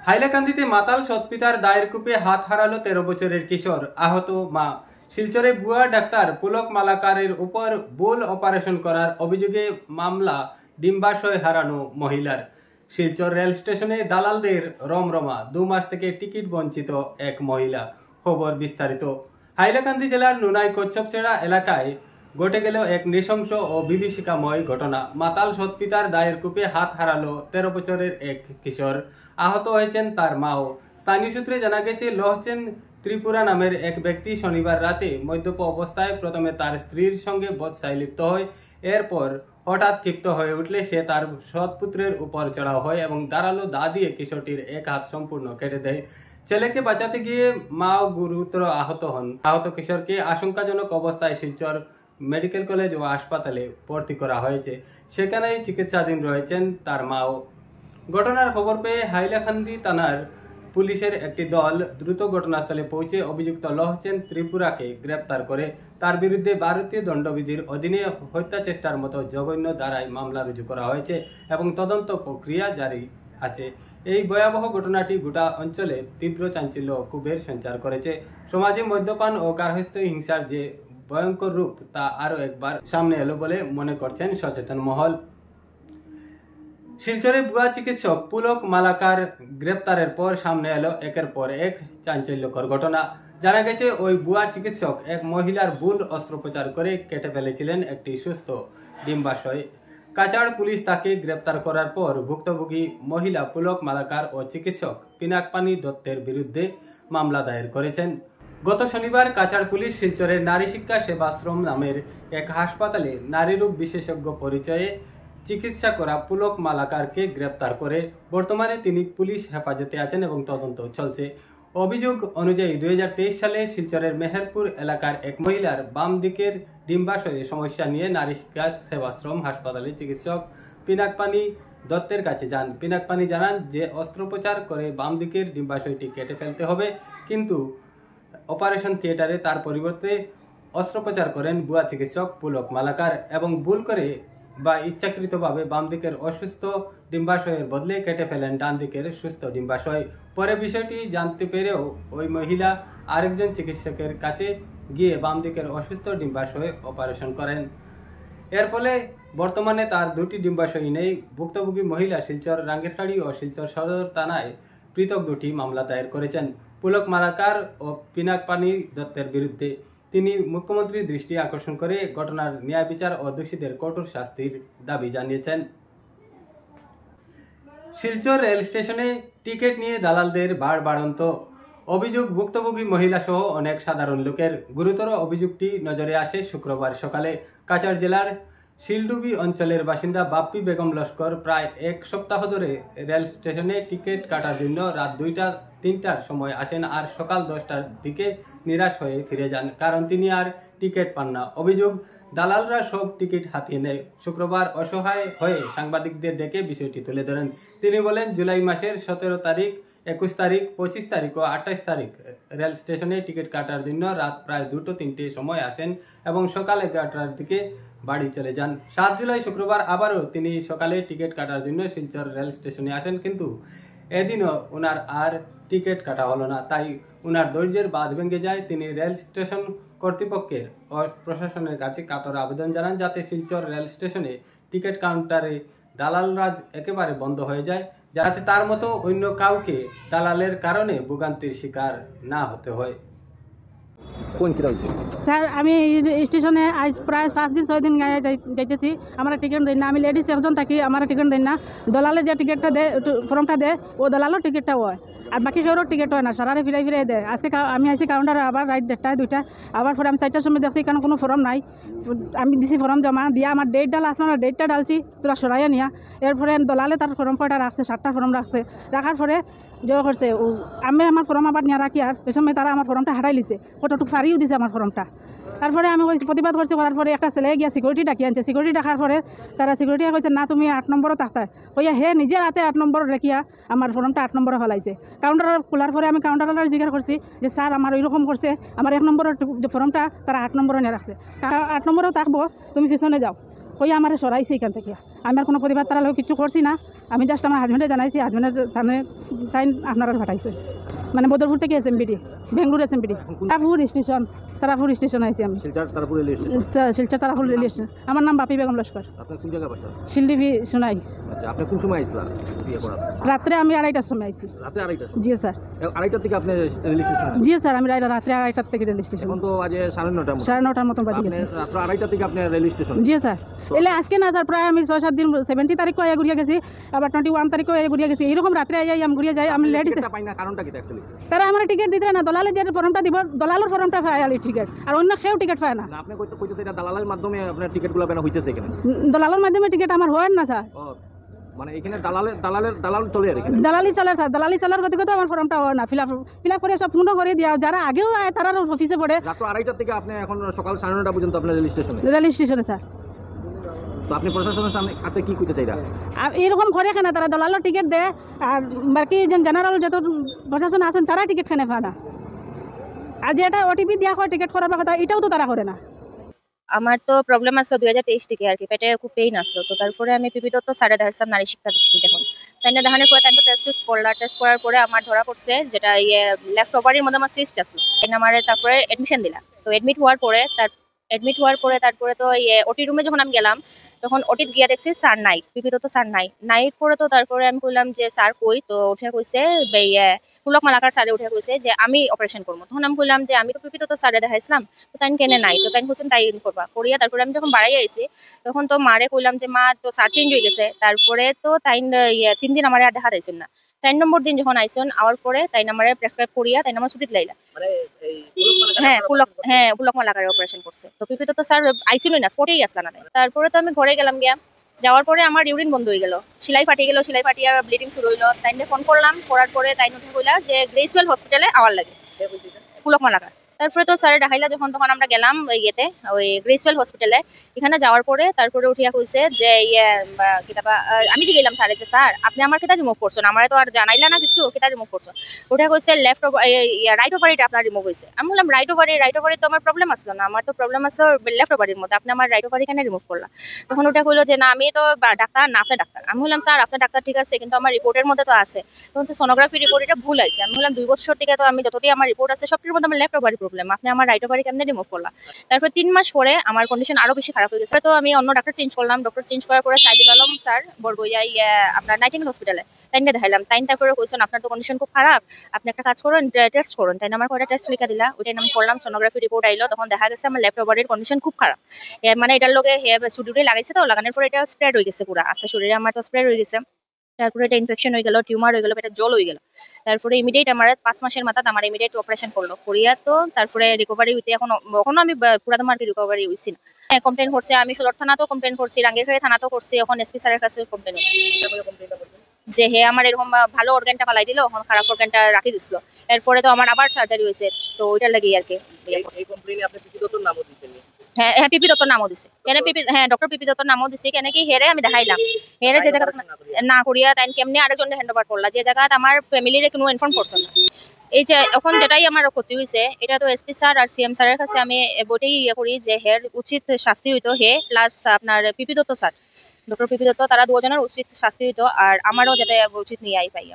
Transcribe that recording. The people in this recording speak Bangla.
হাইলাকান্দিতে মাতাল সৎপিতার দায়ের কূপে হাত হারালো 13 বছরের কিশোর, আহত মা। শিলচরে ভুয়া ডাক্তার পুলক মালাকারের উপর ভুল অপারেশন করার অভিযোগে মামলা, ডিম্বাশয় হারানো মহিলার। শিলচর রেল স্টেশনে দালালদের রমরমা, 2 মাস থেকে টিকিট বঞ্চিত এক মহিলা। খবর বিস্তারিত। হাইলাকান্দি জেলার নুনাই কচ্ছপছেড়া এলাকায় ঘটে গেল এক নৃশংস ও বিভীষিকাময় ঘটনা। মাতাল সৎপিতার দায়ের কূপে হাত হারালো 13 বছরের এক কিশোর, আহত হয়েছেন তার মাও। স্থানীয় সূত্রে জানা গেছে, লহচেন ত্রিপুরা নামের এক ব্যক্তি শনিবার রাতে মদ্যপ অবস্থায় প্রথমে তার স্ত্রীর সঙ্গে বচসায় লিপ্ত হয়। এরপর হঠাৎ ক্ষিপ্ত হয়ে উঠলে সে তার সৎপুত্রের উপর চড়াও হয় এবং ধারালো দা দিয়ে কিশোরটির এক হাত সম্পূর্ণ কেটে দেয়। ছেলেকে বাঁচাতে গিয়ে মাও গুরুতর আহত হন। আহত কিশোরকে আশঙ্কাজনক অবস্থায় শিলচর মেডিকেল কলেজ ও হাসপাতালে ভর্তি করা হয়েছে। সেখানেই চিকিৎসাধীন রয়েছেন তার মাও। ঘটনার খবর পেয়ে হাইলাকান্দি থানার পুলিশের একটি দল দ্রুত ঘটনাস্থলে পৌঁছে অভিযুক্ত লহচেন ত্রিপুরাকে গ্রেপ্তার করে তার বিরুদ্ধে ভারতীয় দণ্ডবিধির অধীনে হত্যা চেষ্টার মতো জঘন্য ধারায় মামলা রুজু করা হয়েছে এবং তদন্ত প্রক্রিয়া জারি আছে। এই ভয়াবহ ঘটনাটি গোটা অঞ্চলে তীব্র চাঞ্চল্য ও ক্ষোভের সঞ্চার করেছে। সমাজে মদ্যপান ও গার্হস্থ্য হিংসার যে ভয়ঙ্কর রূপ তা আরও একবার সামনে এলো বলে মনে করছেন সচেতন মহল। শিলচরে ভুয়া চিকিৎসক পুলক মালাকার গ্রেপ্তারের পর সামনে এলো একের পর এক চাঞ্চল্যকর ঘটনা। জানা গেছে, ওই ভুয়া চিকিৎসক এক মহিলার ভুল অস্ত্রোপচার করে কেটে ফেলেছিলেন একটি সুস্থ ডিম্বাশয়। কাছাড় পুলিশ তাকে গ্রেপ্তার করার পর ভুক্তভোগী মহিলা পুলক মালাকার ও চিকিৎসক পিনাকপানি দত্তের বিরুদ্ধে মামলা দায়ের করেছেন। গত শনিবার কাছাড় পুলিশ শিলচরের নারী শিক্ষা সেবাশ্রম নামের এক হাসপাতালে নারীরোগ বিশেষজ্ঞ পরিচয়ে চিকিৎসা করা পুলক মালাকারকে গ্রেপ্তার করে। বর্তমানে তিনি পুলিশ হেফাজতে আছেন এবং তদন্ত চলছে। অভিযোগ অনুযায়ী 2023 সালে শিলচরের মেহেরপুর এলাকার এক মহিলার বাম দিকের ডিম্বাশয়ে সমস্যা নিয়ে নারী শিক্ষা সেবাশ্রম হাসপাতালে চিকিৎসক পিনাকপানি দত্তের কাছে যান। পিনাকপানি জানান যে অস্ত্রোপচার করে বাম দিকের ডিম্বাশয়টি কেটে ফেলতে হবে, কিন্তু অপারেশন থিয়েটারে তার পরিবর্তে অস্ত্রোপচার করেন ভুয়া চিকিৎসক পুলক মালাকার এবং ভুল করে বা ইচ্ছাকৃতভাবে বাম দিকের অসুস্থ ডিম্বাশয়ের বদলে কেটে ফেলেন ডান দিকের সুস্থ ডিম্বাশয়। পরে বিষয়টি জানতে পেরেও ওই মহিলা আরেকজন চিকিৎসকের কাছে গিয়ে বাম দিকের অসুস্থ ডিম্বাশয় অপারেশন করেন। এর ফলে বর্তমানে তার 2টি ডিম্বাশয় নেই। ভুক্তভোগী মহিলা শিলচর রাঙ্গিরখাড়ি ও শিলচর সদর থানায় পৃথক 2টি মামলা দায়ের করেছেন পুলক মালাকার ও পিনাকপানি দত্তের বিরুদ্ধে। তিনি মুখ্যমন্ত্রীর দৃষ্টি আকর্ষণ করে ঘটনার ন্যায় বিচার ও দোষীদের কঠোর শাস্তির দাবি জানিয়েছেন। শিলচর রেল স্টেশনে টিকিট নিয়ে দালালদের বাড়বাড়ন্ত অভিযোগ। ভুক্তভোগী মহিলা সহ অনেক সাধারণ লোকের। গুরুতর অভিযোগটি নজরে আসে শুক্রবার সকালে। কাছাড় জেলার শিলডুবি অঞ্চলের বাসিন্দা বাপ্পি বেগম লস্কর প্রায় 1 সপ্তাহ ধরে রেল স্টেশনে টিকিট কাটার জন্য রাত 2টা-3টার সময় আসেন আর সকাল 10টার দিকে নিরাশ হয়ে ফিরে যান, কারণ তিনি আর টিকিট পান না। অভিযোগ, দালালরা সব টিকিট হাতিয়ে নেয়। শুক্রবার অসহায় হয়ে সাংবাদিকদের ডেকে বিষয়টি তুলে ধরেন। তিনি বলেন, জুলাই মাসের 17 তারিখ, 21 তারিখ, 25 তারিখ ও 28 তারিখ রেল স্টেশনে টিকিট কাটার জন্য রাত প্রায় 2-3টের সময় আসেন এবং সকাল 11টার দিকে বাড়ি চলে যান। 7 জুলাই শুক্রবার আবারও তিনি সকালে টিকিট কাটার জন্য শিলচর রেল স্টেশনে আসেন, কিন্তু এদিনও ওনার আর টিকিট কাটা হলো না। তাই ওনার ধৈর্যের বাঁধ ভেঙে যায়। তিনি রেল স্টেশন কর্তৃপক্ষের ও প্রশাসনের কাছে কাতর আবেদন জানান যাতে শিলচর রেল স্টেশনে টিকিট কাউন্টারে দালাল রাজ একেবারে বন্ধ হয়ে যায়, যাতে তার মতো অন্য কাউকে দালালের কারণে ভোগান্তির শিকার না হতে হয়। স্যার, আমি স্টেশনে আজ প্রায় 5 দিন 6 দিন যাইতেছি। আমার টিকিট দেয় না। আমি লেডিস একজন থাকি, আমার টিকিট দেয় না। দলালে যে টিকিটটা দেয়, ফর্মটা দেয়, ও দলালও টিকিটটা হয়, আর বাকি সৌরও টিকিট হয় না। সারারে ফিরাই দেয়। আজকে আমি আইসি কাউন্টারে আবার রাত 1টায় 2টা, আবার পরে আমি 4টার সময় দেখছি কারণ কোনো ফর্ম নাই। আমি দিছি ফর্ম জমা দিয়া, আমার ডেট ডাল আসলো না, ডেটটা ডালছি তোরা সরাইয়া নিয়া। এরপরে দলালে তার ফর্ম কয়টা রাখছে, 7টা ফর্ম রাখছে। রাখার পরে জয় করছে, আমি আমার ফর্ম আবার নিয়ে রাখি, আর এ সময় তারা আমার ফর্মটা হারাই লিছে, কতটুকু ফারিও দিছে আমার ফর্মটা। তারপরে আমি প্রতিবাদ করছি, করার পরে একটা ছেলে গিয়া সিকিউরিটি ডাকি আনছে। সিকিউরিটি ডাকার পরে তারা সিকিউরিটি কইছে, না তুমি 8 নম্বরও থাকতে কইয়া হে নিজের হাতে 8 নম্বর রেখিয়া আমার ফর্মটা 8 নম্বরে ফেলাইছে। কাউন্টার খোলার পরে আমি কাউন্টারওয়ালার জিজ্ঞাসা করছি যে স্যার আমার ওইরকম করছে, আমার 1 নম্বরের ফর্মটা তারা 8 নম্বরে নিয়ে রাখছে, 8 নম্বরেও থাকবো, তুমি পিছনে যাও কইয়া আমার সরাইছে এখান থেকে। আমি আর কোনো প্রতিবাদ তারা লোক কিছু করছি না। আমি জাস্ট আমার হাজব্যান্ডে জানাইছি, হাজব্যান্ডের থানে তাই আপনারা পাঠাইছে, মানে বদরপুর থেকে এসএমপিডি, বেঙ্গলুরু এসএমপিডি, তারাপুর স্টেশন আইছি আমি, শিলচর তারাপুর রেল স্টেশন। আমার নাম বাপি বেগম লস্কর। আপনার কোন জায়গা বাসা? শিলডিভি শোনাই। আচ্ছা, আপনি কোন সময় আইছিলেন বিয়ে করার? রাত্রে আমি 2:30টার সময় আইছি। রাতে 2:30টার? জি স্যার। 2:30টার থেকে আপনি রেল স্টেশন? জি স্যার, আমি রাত্রে 2:30টার থেকে রেল স্টেশন। এখন তো আজ 9:30টার মতো। 9:30টার মতো বাজে গেছে। রাত্র 2:30টা থেকে আপনি রেল স্টেশন? জি স্যার। এলে আজকে না স্যার, প্রায় আমি 6-7 দিন, 70 তারিখও আয়া ঘুরিয়ে গেছি, আবার 21 তারিখও আয়া ঘুরিয়ে গেছি। এইরকম রাত্রে আই আমি ঘুরিয়ে যাই। আমি লেট পাই না, কারণটা কি অ্যাকচুয়ালি? তারা আমার টিকিট দিতে না, দলালে যে ফর্মটা দিব, দলালের ফর্মটা পায় আলি টিকিট, আর অন্য কেউ টিকিট পায় না। আপনি কইতেছে এটা দালালের মাধ্যমে আপনার টিকিটগুলো বেনা হইতেছে এখানে? দলালের মাধ্যমে টিকিট আমার হয় না স্যার। মানে এখানে দালাল চলে আর এখানে? দালালি চলে স্যার, দালালি চলার গতি আমার ফর্মটা হয় না, ফিল আপ করে সব পূর্ণ করে দেওয়া। যারা আগেও আয় তারা অফিসে পড়ে। রাত্র 2:30টা থেকে আপনি এখন সকাল 9:30টা পর্যন্ত আপনার রেল স্টেশনে? রেল স্টেশনে স্যার। তো আপনি প্রশাসনের সামনে কাছে কি কইতে চাইরা? এরকম করে কেন তারা দলালের টিকিট দেয়, আর বাকি যে জেনারেল যত প্রশাসন আছেন তারা টিকিট কেনে পায় না। আর যেটা ওটিপি দেওয়া হয় টিকিট করার কথা, এটাও তো তারা করে না। আমার তো প্রবলেম আছে 2023 থেকে আর কি, পেটে খুব পেইন আসলো। তো তারপরে আমি পিপি দত্ত স্যারে দেখাচ্ছিলাম নারী শিক্ষা দেখুন। তাই না দেখানোর পরে তাই তো টেস্ট করলাম। টেস্ট করার পরে আমার ধরা পড়ছে যেটা লেফট ওভারের মধ্যে আমার সিস্ট আসলো। আমার তারপরে এডমিশন দিলাম। তো এডমিট হওয়ার পরে তারপরে তো ওটি রুমে যখন আমি গেলাম, তখন ওটিত গিয়ে দেখছি স্যার নাই, পিপি দত্ত স্যার নাই। নাইট পরে তো তারপরে আমি বললাম যে স্যার কই, তো উঠে কইছে পুলক মালাকার স্যারে উঠে কইছে যে আমি অপারেশন করবো। তখন আমি বললাম যে আমি তো পিপি দত্ত স্যারে দেখাইছিলাম, তো তাই কেনে নাই, তো তাই বলছেন তাই করবা করিয়া। তারপরে আমি যখন বাড়াই আইছি, তখন তো মারে কইলাম যে মা তো স্যার চেঞ্জ হয়ে গেছে। তারপরে তো তাই 3 দিন আমার আর দেখা দিয়েছেন না। 4 নম্বর দিন যখন আইসন আওয়ার পরে তাই আমার প্রেসক্রাইব করিয়া তাই আমার ছুটি লাইলা। পুলক মালাকারের অপারেশন করছে। তো পিপি তো স্যার আইসিইউ না, স্পটেই আসলা না। তারপরে তো আমি ঘরে গেলাম, যাওয়ার পরে আমার ইউরিন বন্ধ হয়ে গেল, সেলাই ফাটিয়া ব্লিডিং শুরু হইলো। তাই ফোন করলাম, করার পরে তাই উঠে কইলা যে গ্রেসওয়েল হসপিটালে আওয়ার লাগে, পুলক মালাকার। তারপরে তো স্যারে দেখাইলা যখন, তখন আমরা গেলাম ওই গ্রেসওয়েল হসপিটালে। এখানে যাওয়ার পরে তারপরে উঠিয়া কইছে যে আমি যে গেলাম স্যার, যে স্যার আপনি আমার কেটা রিমুভ করছেন, আমার তো আর জানাইলা না কিছু, কেটা রিমুভ করছেন। উঠে কইছে রাইট ওভারিটা আপনার রিমুভ হয়েছে। আমি বললাম রাইট ওভারি তো আমার প্রবলেম আসলো না, আমার তো প্রবলেম আসলো লেফট ওভারির মধ্যে, আপনি আমার রাইট ওভারি কেন রিমুভ করলাম। তখন ওটা কইলো যে না আমি তো ডাক্তার না, আপনি ডাক্তার। আমি বললাম স্যার আপনি ডাক্তার ঠিক আছে, কিন্তু আমার রিপোর্টের মধ্যে তো আছে। তখন সোনোগ্রাফি রিপোর্ট এটা ভুল আছে। আমি বললাম 2 বছর থেকে তো আমি যতটি আমার রিপোর্ট আছে সবটির মধ্যে আমার লেফট ওভারি প্রবলেম, আপনি আমার রাইট ওভারি কেমনে রিমুভ করলাম। তারপর 3 মাস পরে আমার কন্ডিশন আরো বেশি খারাপ হয়ে গেছে। তো আমি অন্য ডাক্তার চেঞ্জ করলাম। ডক্টর চেঞ্জ করার পরে সাইদুল আলম স্যার বড়বইয়া আপনার নাইটিঙ্গেল হসপিটালে তাই দেখাইলাম। তাই তারপরে কইছেন আপনার তো কন্ডিশন খুব খারাপ, আপনি একটা কাজ করুন, টেস্ট করুন। তাই আমার কয়টা টেস্ট লিখা দিলা, ওইটাই আমি করলাম। সোনোগ্রাফি রিপোর্ট আইলো, তখন দেখা গেছে আমার লেফট ওভারির কন্ডিশন খুব খারাপ। মানে এটার লগে সুডিউরে লাগাইছে, তো লাগানোর পরে এটা স্প্রেড হয়ে গেছে পুরো আস্তে শরীরে, আমার তো স্প্রেড হয়ে গেছে। তারপরে এটা ইনফেকশন হয়ে গেল, টিউমার হয়ে গেল, পেটে জল হয়ে গেল। তারপরে ইমিডিয়েট আমার 5 মাসের মাথায় আমার ইমিডিয়েট অপারেশন করলো করিয়া। তো তারপরে রিকভারি হইতে এখনো আমি পুরা তোমার রিকভারি হইছি না। কমপ্লেন করছি আমি, সদর থানাতেও কমপ্লেন করছি, রাঙ্গিরখাড়ি থানাতেও করছি, এখন এসপি স্যারের কাছে কমপ্লেন যে হে আমার এরকম ভালো অর্গানটা পালাই দিল, এখন খারাপ অর্গানটা রাখি দিছিল। এরপরে তো আমার আবার সার্জারি হয়েছে, তো ওইটার লাগেই আর কি। হ্যাঁ পিপি দত্তর নামও দিছে, ডক্টর পিপি দত্তর নামও দিছে। কেন কি হেরে আমি দেখাইলাম, হেরে যে জায়গা না করিয়া তাই কেমনি আরেকজন হ্যান্ড ওভার করলা, যে জায়গা আমার ফ্যামিলির কোনো ইনফর্ম করছে না। এই যে এখন যেটাই আমার ক্ষতি হয়েছে, এটা তো এসপি স্যার আর সিএম স্যারের কাছে আমি বইটাই করি যে হের উচিত শাস্তি হইতো, হে প্লাস আপনার পিপি দত্ত স্যার, ডক্টর পিপি দত্ত, তারা দুজনের উচিত শাস্তি হইতো, আর আমারও যাতে উচিত নিয়ে পাই।